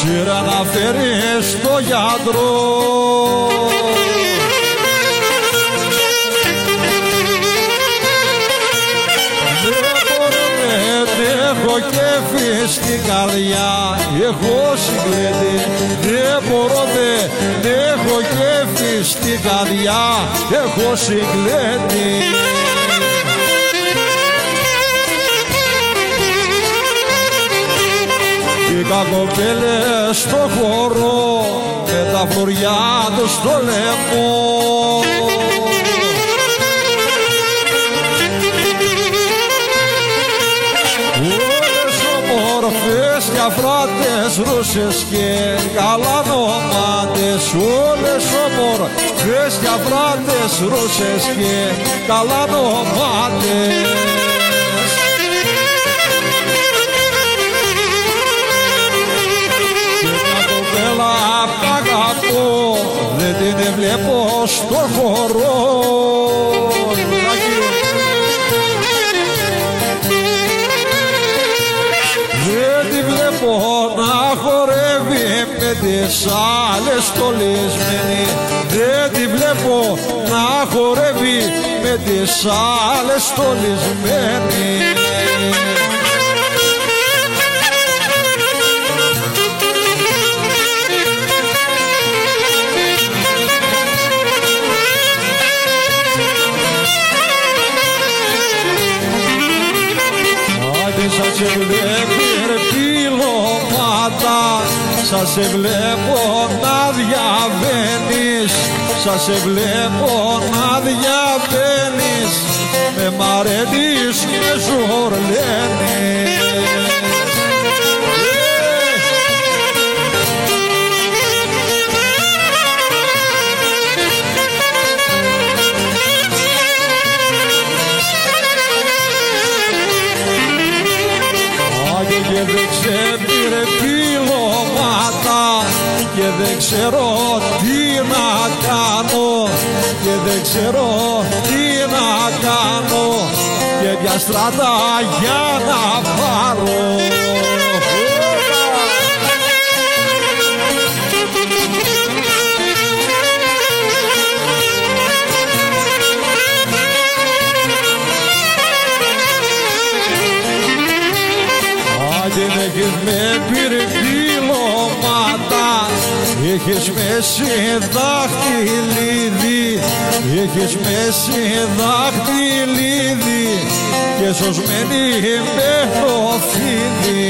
σειρά να φέρεις το γιατρό. Έχω κέφι στην καρδιά, έχω συγκλέτη. Δεν μπορώ, δεν έχω κέφι στην καρδιά, έχω συγκλέτη. Είχα κοπέλες στο χώρο με τα φλουριά τους στο λαιμό. Μορφές και αφράτες, ρούσες και καλανομάτες. Όλες ομορφές και αφράτες, ρούσες και καλανομάτες. Και μια κοπέλα απ' τα αγαπώ, δεν την βλέπω στο χώρο. Να χορεύει με τις άλλες στολισμένη. Δεν τη βλέπω να χορεύει με τις άλλες στολισμένη. Άντε σας βλέπει ρε πυλώματα, σας βλέπω να διαβαίνεις, σας βλέπω να διαβαίνεις, με μαραίνεις και ζορλαίνεις. Και δεν ξεπήρε πυλώματα και δεν ξέρω τι να κάνω, και δεν ξέρω τι να κάνω, και ποια στράτα για να πάρω. Έχεις με πήρε πυλώματα, έχεις μέση δάχτυλίδι, έχεις μέση δάχτυλίδι και σωσμένη με το φίδι.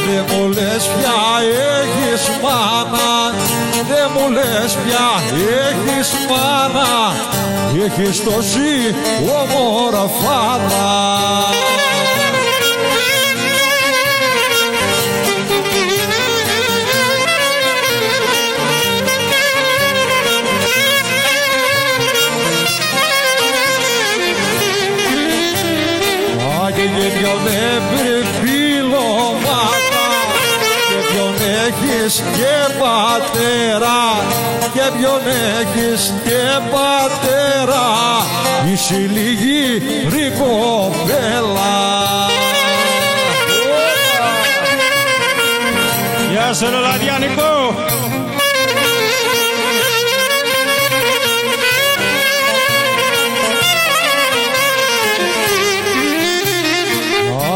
Δεν μου λες πια έχεις μάνα, δεν μου λες πια έχεις μάνα, έχεις τόση ομορφάνα. Και ποιον πυλώματα, και ποιον έχεις και πατέρα, και ποιον έχεις και πατέρα, είσαι λίγη ρικοπέλα. Γεια σου Λολαδιάνικο.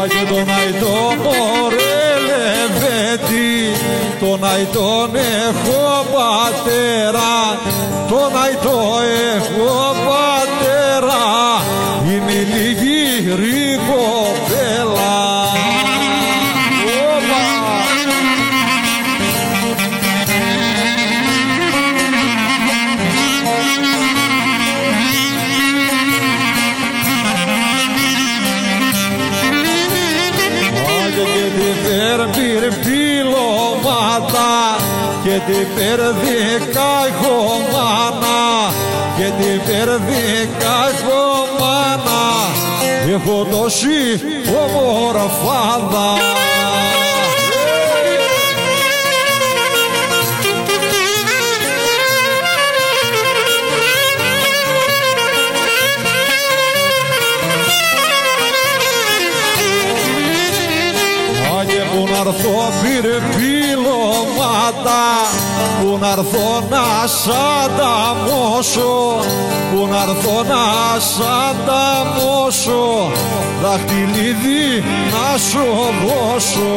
Και τον αϊτό μωρέ Λεβέντη, τον αϊτόν έχω πατέρα, τον αϊτό έχω πατέρα, είμαι λίγη ρικοπέλα. Πυλώματα και την περδικά έχω μάνα, και την περδικά έχω μάνα, έχω τόση ομορφάδα. Που να'ρθώ πήρε πυλώματα, που να'ρθώ να σ' ανταμώσω, που να'ρθώ να σ' ανταμώσω, δαχτυλίδι να σου δώσω.